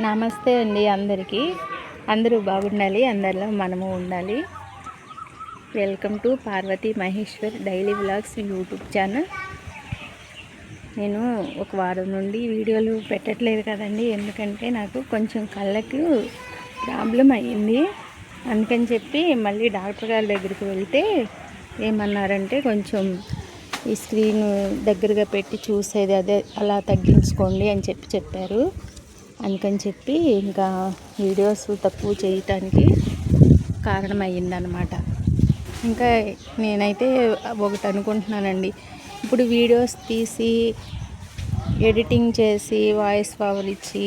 నమస్తే అండి అందరికీ. అందరూ బాగుండాలి, అందరిలో మనము ఉండాలి. Welcome to Parvathi Maheshwar daily vlogs YouTube channel. నేను ఒక వారం నుండి వీడియోలు పెట్టట్లేదు కదండి, ఎందుకంటే నాకు కొంచెం కళ్ళకు ప్రాబ్లం అయ్యింది. అందుకని చెప్పి మళ్ళీ డాక్టర్ గారి దగ్గరికి వెళ్తే ఏమన్నారంటే కొంచెం ఈ స్క్రీన్ దగ్గరగా పెట్టి చూసేది అదే అలా తగ్గించుకోండి అని చెప్పారు. అందుకని చెప్పి ఇంకా వీడియోస్ తక్కువ చేయటానికి కారణమయ్యిందనమాట. ఇంకా నేనైతే ఒకటి అనుకుంటున్నానండి, ఇప్పుడు వీడియోస్ తీసి ఎడిటింగ్ చేసి వాయిస్ ఓవర్ ఇచ్చి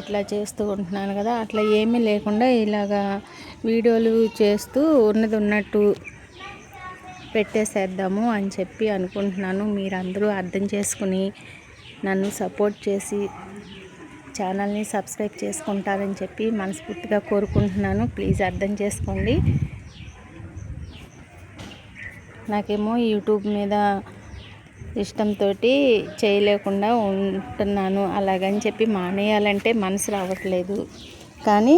ఇట్లా చేస్తూ ఉంటున్నాను కదా, అట్లా ఏమీ లేకుండా ఇలాగా వీడియోలు చేస్తూ ఉన్నది ఉన్నట్టు పెట్టేసేద్దాము అని చెప్పి అనుకుంటున్నాను. మీరందరూ అర్థం చేసుకుని నన్ను సపోర్ట్ చేసి ఛానల్ని సబ్స్క్రైబ్ చేసుకుంటారని చెప్పి మనస్ఫూర్తిగా కోరుకుంటున్నాను. ప్లీజ్ అర్థం చేసుకోండి. నాకేమో యూట్యూబ్ మీద ఇష్టంతో చేయలేకుండా ఉంటున్నాను. అలాగని చెప్పి మానేయాలంటే మనసు రావట్లేదు, కానీ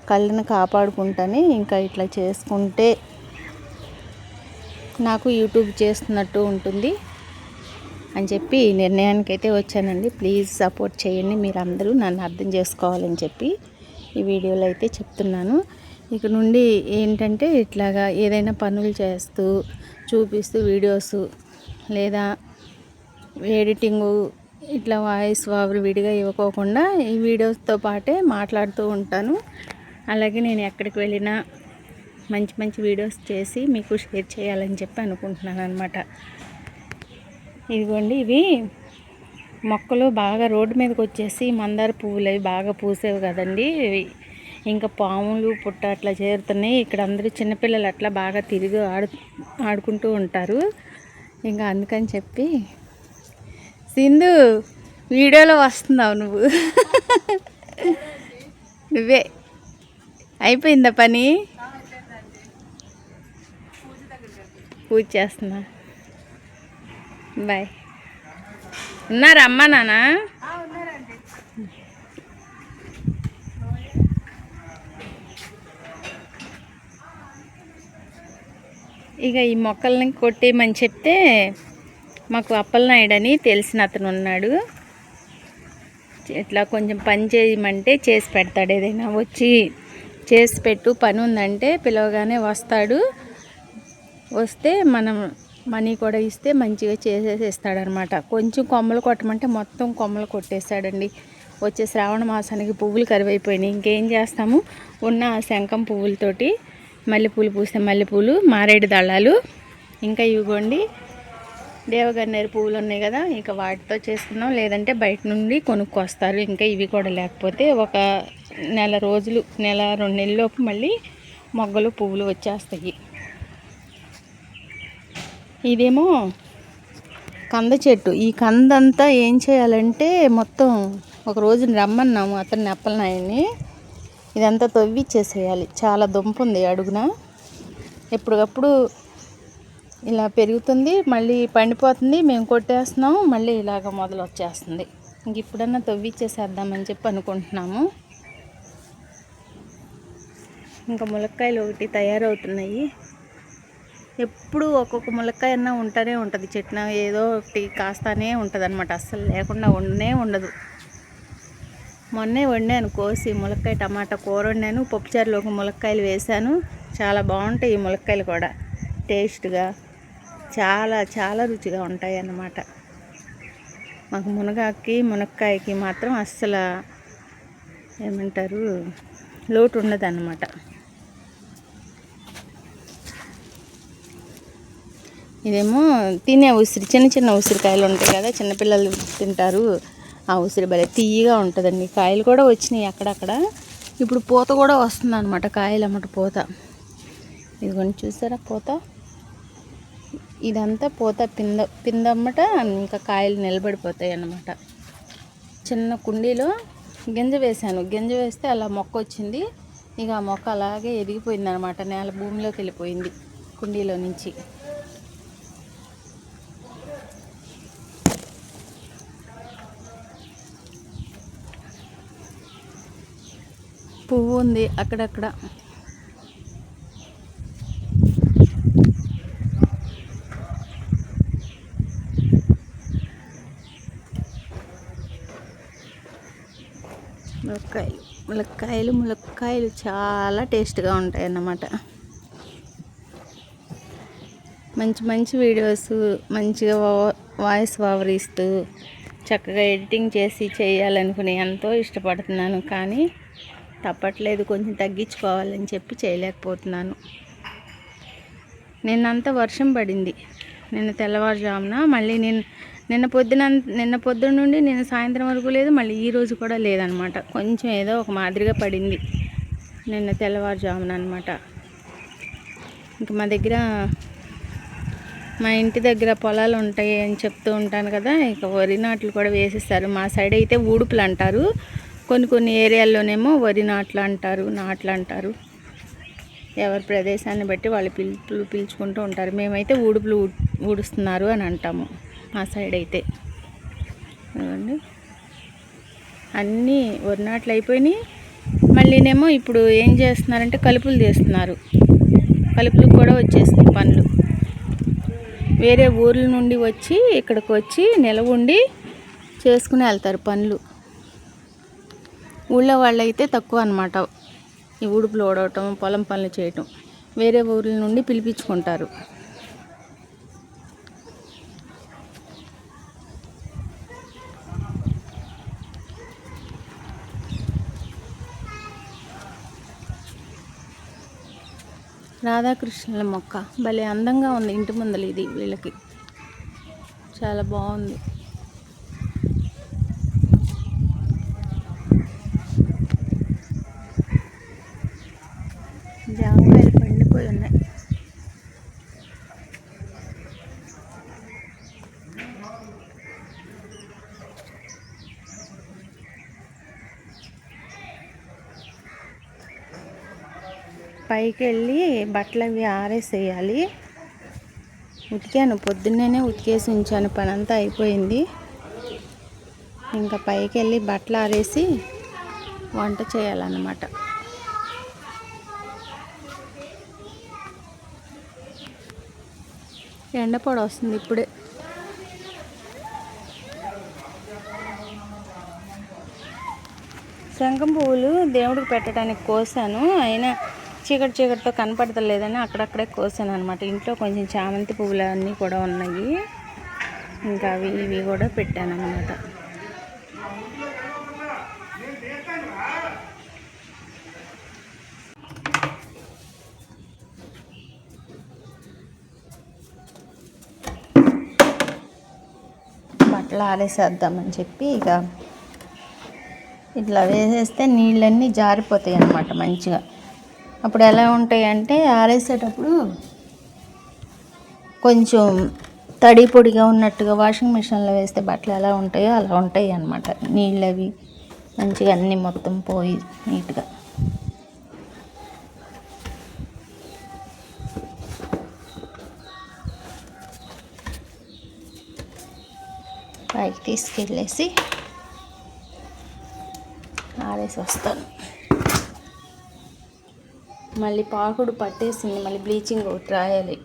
కళ్ళను కాపాడుకుంటానే ఇంకా ఇట్లా చేసుకుంటే నాకు యూట్యూబ్ చేస్తున్నట్టు ఉంటుంది అని చెప్పి నిర్ణయానికి అయితే వచ్చానండి. ప్లీజ్ సపోర్ట్ చేయండి, మీరు అందరూ నన్ను అర్థం చేసుకోవాలని చెప్పి ఈ వీడియోలో అయితే చెప్తున్నాను. ఇక నుండి ఏంటంటే ఇట్లాగా ఏదైనా పనులు చేస్తూ చూపిస్తూ వీడియోస్ లేదా ఎడిటింగు ఇట్లా వాయిస్ ఓవర్ విడిగా ఇవ్వకోకుండా ఈ వీడియోస్తో పాటే మాట్లాడుతూ ఉంటాను. అలాగే నేను ఎక్కడికి వెళ్ళినా మంచి మంచి వీడియోస్ చేసి మీకు షేర్ చేయాలని చెప్పి అనుకుంటున్నాను అనమాట. ఇదిగోండి, ఇవి మొక్కలు బాగా రోడ్డు మీదకి వచ్చేసి మందార పువ్వులు అవి బాగా పూసేవి కదండి. ఇంకా పాములు పుట్ట అట్లా చేరుతున్నాయి. ఇక్కడ అందరూ చిన్నపిల్లలు అట్లా బాగా తిరిగి ఆడుకుంటూ ఉంటారు. ఇంకా అందుకని చెప్పి సింధు వీడియోలో వస్తున్నావు నువ్వు. నువ్వే అయిపోయిందా పని? పూజ చేస్తున్నా. బాయ్. ఉన్నారా అమ్మ నాన్న? ఇక ఈ మొక్కల్ని కొట్టేయమని చెప్తే మాకు అప్పలనాయుడు అని తెలిసిన అతను ఉన్నాడు. ఇట్లా కొంచెం పని చేయమంటే చేసి పెడతాడు. ఏదైనా వచ్చి చేసి పెట్టు పని ఉందంటే పిలవగానే వస్తాడు. వస్తే మనం మనీ కూడా ఇస్తే మంచిగా చేసేసి ఇస్తాడనమాట. కొంచెం కొమ్మలు కొట్టమంటే మొత్తం కొమ్మలు కొట్టేశాడండి. వచ్చే శ్రావణ మాసానికి పువ్వులు కరువైపోయినాయి. ఇంకేం చేస్తాము, ఉన్న శంఖం పువ్వులతోటి మల్లెపూలు పూస్తే మల్లెపూలు, మారేడు దళాలు, ఇంకా ఇవిగోండి దేవగన్నేరు పువ్వులు ఉన్నాయి కదా, ఇంకా వాటితో చేసుకున్నాం. లేదంటే బయట నుండి కొనుక్కొస్తారు. ఇంకా ఇవి కూడా లేకపోతే ఒక నెల రోజులు, నెల 2 నెలల్లోపు మళ్ళీ మొగ్గలు పువ్వులు వచ్చేస్తాయి. ఇదేమో కంద చెట్టు. ఈ కందంతా ఏం చేయాలంటే మొత్తం ఒక రోజు రమ్మన్నాము అతన్ని అప్పలనాయన్ని, ఇదంతా తవ్విచ్చేసేయాలి. చాలా దుంప ఉంది అడుగున. ఎప్పటికప్పుడు ఇలా పెరుగుతుంది, మళ్ళీ పండిపోతుంది, మేము కొట్టేస్తున్నాము, మళ్ళీ ఇలాగ మొదలు వచ్చేస్తుంది. ఇంక ఇప్పుడన్నా తవ్విచ్చేసేద్దామని చెప్పి అనుకుంటున్నాము. ఇంకా ములక్కాయలు ఒకటి తయారవుతున్నాయి. ఎప్పుడు ఒక్కొక్క ములక్కాయ అన్నా ఉంటూనే ఉంటుంది చెట్టున, ఏదో ఒకటి కాస్తానే ఉంటుంది అనమాట. అస్సలు లేకుండా ఉండదు. మొన్నే వండాను కోసి ములక్కాయ టమాటా కూర వండాను. పప్పుచారులోకి ములక్కాయలు వేశాను. చాలా బాగుంటాయి ఈ ములక్కాయలు కూడా, టేస్ట్గా చాలా చాలా రుచిగా ఉంటాయి అన్నమాట. మాకు మునగాకి మునక్కాయకి మాత్రం అస్సలు ఏమంటారు లోటు ఉండదు అన్నమాట. ఇదేమో తినే ఉసిరి, చిన్న చిన్న ఉసిరికాయలు ఉంటాయి కదా, చిన్నపిల్లలు తింటారు. ఆ ఉసిరి భలే తీయగా ఉంటుందండి. కాయలు కూడా వచ్చినాయి అక్కడక్కడ. ఇప్పుడు పూత కూడా వస్తుంది అనమాట, కాయలు అన్నమాట పూత. ఇదిగోండి చూసారా పూత, ఇదంతా పూత పిందమ్మట. ఇంకా కాయలు నిలబడిపోతాయి అన్నమాట. చిన్న కుండీలో గింజ వేసాను. గింజ వేస్తే అలా మొక్క వచ్చింది. ఇక ఆ మొక్క అలాగే ఎదిగిపోయింది అనమాట, నేల భూమిలోకి వెళ్ళిపోయింది కుండీలో నుంచి. పువ్వు ఉంది అక్కడక్కడ. ములక్కాయలు చాలా టేస్ట్గా ఉంటాయి అన్నమాట. మంచి వీడియోస్ మంచిగా వాయిస్ ఓవర్ ఇస్తూ చక్కగా ఎడిటింగ్ చేసి చేయాలనుకుని ఎంతో ఇష్టపడుతున్నాను, కానీ తప్పట్లేదు, కొంచెం తగ్గించుకోవాలని చెప్పి చేయలేకపోతున్నాను. నిన్నంతా వర్షం పడింది, నిన్న తెల్లవారుజామున. మళ్ళీ నిన్న పొద్దున్న నుండి నిన్న సాయంత్రం వరకు లేదు, మళ్ళీ ఈరోజు కూడా లేదనమాట. కొంచెం ఏదో ఒక మాదిరిగా పడింది నిన్న తెల్లవారుజామున అనమాట. ఇంకా మా ఇంటి దగ్గర పొలాలు ఉంటాయి అని చెప్తూ ఉంటాను కదా, ఇక వరి నాట్లు కూడా వేసేస్తారు. మా సైడ్ అయితే ఊడుపులు అంటారు, కొన్ని ఏరియాల్లోనేమో వరి నాట్లు అంటారు. ఎవరి ప్రదేశాన్ని బట్టి వాళ్ళు పిలుచుకుంటూ ఉంటారు. మేమైతే ఊడుపులు ఊడుస్తున్నారు అని అంటాము మా సైడ్ అయితే. చూడండి, అన్నీ వరి నాట్లు అయిపోయినాయి. మళ్ళీనేమో ఇప్పుడు ఏం చేస్తున్నారంటే కలుపులు తీస్తున్నారు. కలుపులకు కూడా వచ్చేసినాయి పనులు. వేరే ఊర్ల నుండి వచ్చి ఇక్కడికి వచ్చి నిలవుండి చేసుకుని వెళ్తారు పనులు. ఊళ్ళో వాళ్ళైతే తక్కువ అన్నమాట ఈ ఊడుపులు ఓడవటం, పొలం పనులు చేయటం. వేరే ఊర్ల నుండి పిలిపించుకుంటారు. రాధాకృష్ణుల మొక్క భలే అందంగా ఉంది ఇంటి ముందర. ఇది వీళ్ళకి చాలా బాగుంది. జామకాయలు పండిపోయి ఉన్నాయి. పైకి వెళ్ళి బట్టలు అవి ఆరేసేయాలి. ఉతికాను, పొద్దున్నే ఉతికేసి ఉంచాను, పని అంతా అయిపోయింది. ఇంకా పైకి వెళ్ళి బట్టలు ఆరేసి వంట చేయాలన్నమాట. ఎండపొడ వస్తుంది ఇప్పుడే. శంఖం పువ్వులు దేవుడికి పెట్టడానికి కోసాను, అయినా చీకటితో కనపడతలేదని అక్కడక్కడే కోసాను అనమాట. ఇంట్లో కొంచెం చామంతి పువ్వులు అన్నీ కూడా ఉన్నాయి, ఇంకా ఇవి కూడా పెట్టాను అనమాట. బట్టలు ఆరేసేద్దామని చెప్పి ఇక ఇట్లా వేసేస్తే నీళ్ళన్నీ జారిపోతాయి అన్నమాట మంచిగా. అప్పుడు ఎలా ఉంటాయి అంటే ఆరేసేటప్పుడు కొంచెం తడి పొడిగా ఉన్నట్టుగా వాషింగ్ మిషన్లో వేస్తే బట్టలు ఎలా ఉంటాయో అలా ఉంటాయి అన్నమాట. నీళ్ళు అవి మంచిగా అన్నీ మొత్తం పోయి నీట్గా. పైకి తీసుకెళ్ళేసి ఆరేసి వస్తాను. మళ్ళీ పాకుడు పట్టేసింది, మళ్ళీ బ్లీచింగ్ ఒకటి రాయాలి.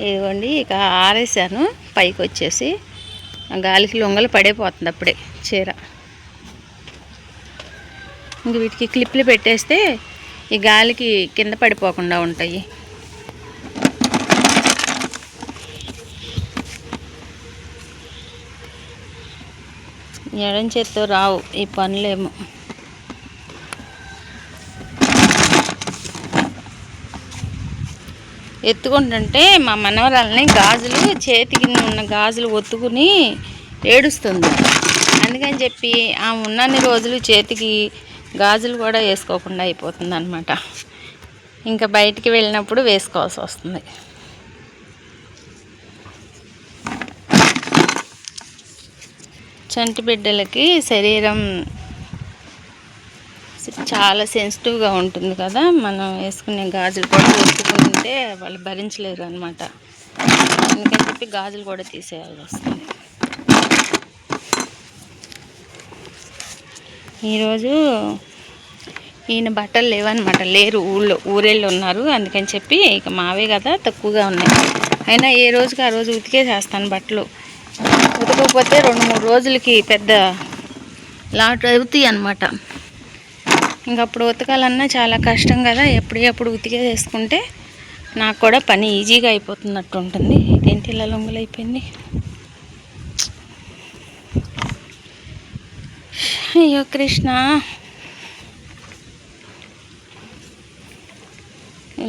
ఇదిగోండి, ఇక ఆరేసాను. పైకి వచ్చేసి గాలికి లొంగలు పడిపోతుంది అప్పుడే చీర. ఇంక వీటికి క్లిప్లు పెట్టేస్తే ఈ గాలికి కింద పడిపోకుండా ఉంటాయి. ఎడం చేత్తో రావు ఈ పనులేమో. ఎత్తుకుంటుంటే మా మనవరాలని గాజులు చేతికి ఉన్న గాజులు ఒత్తుకుని ఏడుస్తుంది. అందుకని చెప్పి ఆ ఉన్నన్ని రోజులు చేతికి గాజులు కూడా వేసుకోకుండా అయిపోతుంది అన్నమాట. ఇంకా బయటికి వెళ్ళినప్పుడు వేసుకోవాల్సి వస్తుంది. చంటి బిడ్డలకి శరీరం చాలా సెన్సిటివ్గా ఉంటుంది కదా, మనం వేసుకునే గాజులు కూడా వేసుకుంటే వాళ్ళు భరించలేరు అన్నమాట. అందుకని చెప్పి గాజులు కూడా తీసేయాల్సి వస్తుంది. ఈరోజు ఈయన బట్టలు లేవన్నమాట, లేరు, ఊరెళ్ళి ఉన్నారు. అందుకని చెప్పి ఇక మావే కదా తక్కువగా ఉన్నాయి. అయినా ఏ రోజుకి ఆ రోజు ఉతికేసేస్తాను బట్టలు. ఉతకకపోతే 2-3 రోజులకి పెద్ద లాట్ అవుతాయి అన్నమాట. ఇంకప్పుడు ఉతకాలన్నా చాలా కష్టం కదా. ఎప్పుడు ఉతికేసేసుకుంటే నాకు కూడా పని ఈజీగా అయిపోతున్నట్టు ఉంటుంది. ఇదేంటి ఇలా లొంగలు అయిపోయింది. అయ్యో కృష్ణ,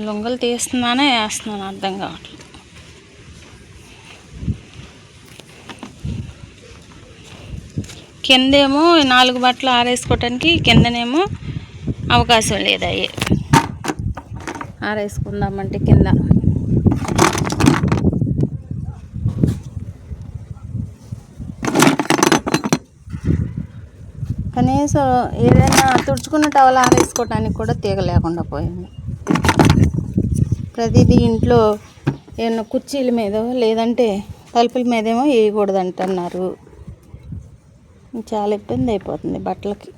లొంగలు తీస్తున్నానే వేస్తున్నాను అర్థం కావట్లేదు. కిందేమో 4 బట్టలు ఆరేసుకోవటానికి, కిందనేమో అవకాశం లేదు. అయ్యే ఆరేసుకుందామంటే కింద కనీసం ఏదైనా తుడుచుకున్న టవల్ ఆరేసుకోవటానికి కూడా తీగ లేకుండా పోయింది. ప్రతిదీ ఇంట్లో ఏమన్నా కుర్చీల మీద లేదంటే తలుపుల మీదేమో వేయకూడదు అంటున్నారు. చాలా ఇబ్బంది అయిపోతుంది బట్టలకి.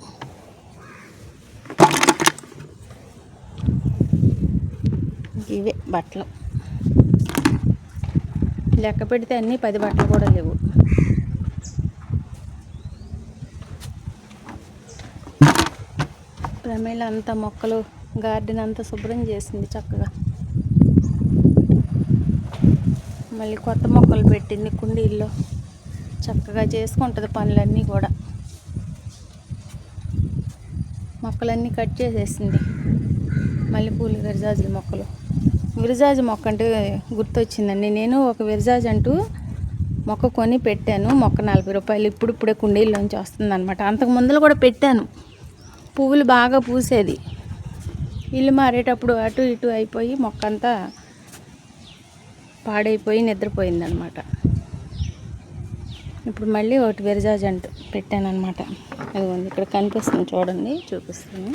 ఇవే బట్టలు లెక్క పెడితే అన్నీ 10 బట్టలు కూడా లేవు. ప్రమేళ అంతా మొక్కలు గార్డెన్ అంతా శుభ్రం చేసింది చక్కగా. మళ్ళీ కొత్త మొక్కలు పెట్టింది కుండీల్లో. చక్కగా చేసుకుంటుంది పనులన్నీ కూడా. మొక్కలన్నీ కట్ చేసేసింది. మల్లెపూలు, విరజాజుల మొక్కలు. విరజాజు మొక్క అంటే గుర్తొచ్చిందండి. నేను ఒక విరజాజు అంటూ మొక్క కొని పెట్టాను. మొక్క 40 రూపాయలు. ఇప్పుడే కుండీల్లోంచి వస్తుంది అనమాట. అంతకు ముందులో కూడా పెట్టాను. పువ్వులు బాగా పూసేది. ఇల్లు మారేటప్పుడు అటు ఇటు అయిపోయి మొక్క అంతా పాడైపోయి నిద్రపోయిందనమాట. ఇప్పుడు మళ్ళీ ఒకటి విరజాజు అంటూ పెట్టాను అనమాట. అదిగోండి ఇక్కడ కనిపిస్తుంది చూడండి, చూపిస్తాను.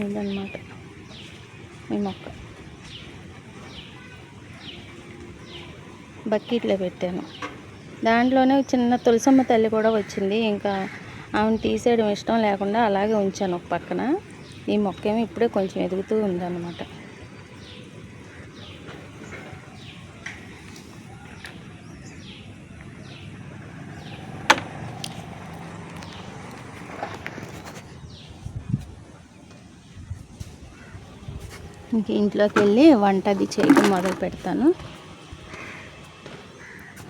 ఇదన్నమాట ఈ మొక్క. బకెట్లో పెట్టాను. దాంట్లోనే చిన్న తులసమ్మ తల్లి కూడా వచ్చింది. ఇంకా ఆమెను తీసేయడం ఇష్టం లేకుండా అలాగే ఉంచాను ఒక పక్కన. ఈ మొక్క ఏమో ఇప్పుడే కొంచెం ఎదుగుతూ ఉందన్నమాట. ఇంక ఇంట్లోకి వెళ్ళి వంట అది చేయడం మొదలు పెడతాను.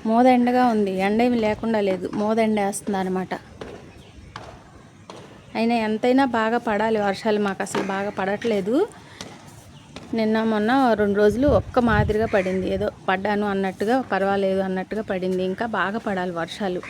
మోదెండగా ఉంది, ఎండ ఏమి లేకుండా లేదు, మోదెండ వేస్తుంది అనమాట. అయినా ఎంతైనా బాగా పడాలి వర్షాలు. మాకు అసలు బాగా పడట్లేదు. నిన్న మొన్న 2 రోజులు ఒక్క మాదిరిగా పడింది. ఏదో పడ్డాను అన్నట్టుగా, పర్వాలేదు అన్నట్టుగా పడింది. ఇంకా బాగా పడాలి వర్షాలు.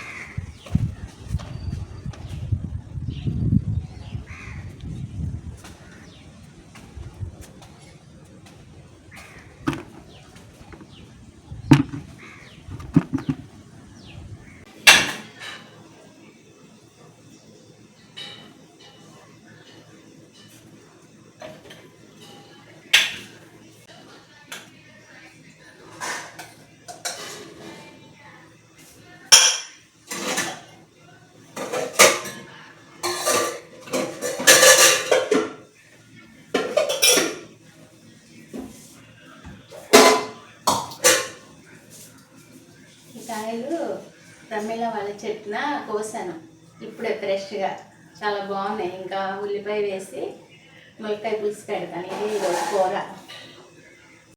కాయలు ప్రమేళ వాళ్ళ చెట్టున కోసాను ఇప్పుడే ఫ్రెష్గా, చాలా బాగున్నాయి. ఇంకా ఉల్లిపాయ వేసి ములక్కాయ పులుసు పెడతాను. ఇది ఈరోజు కూర.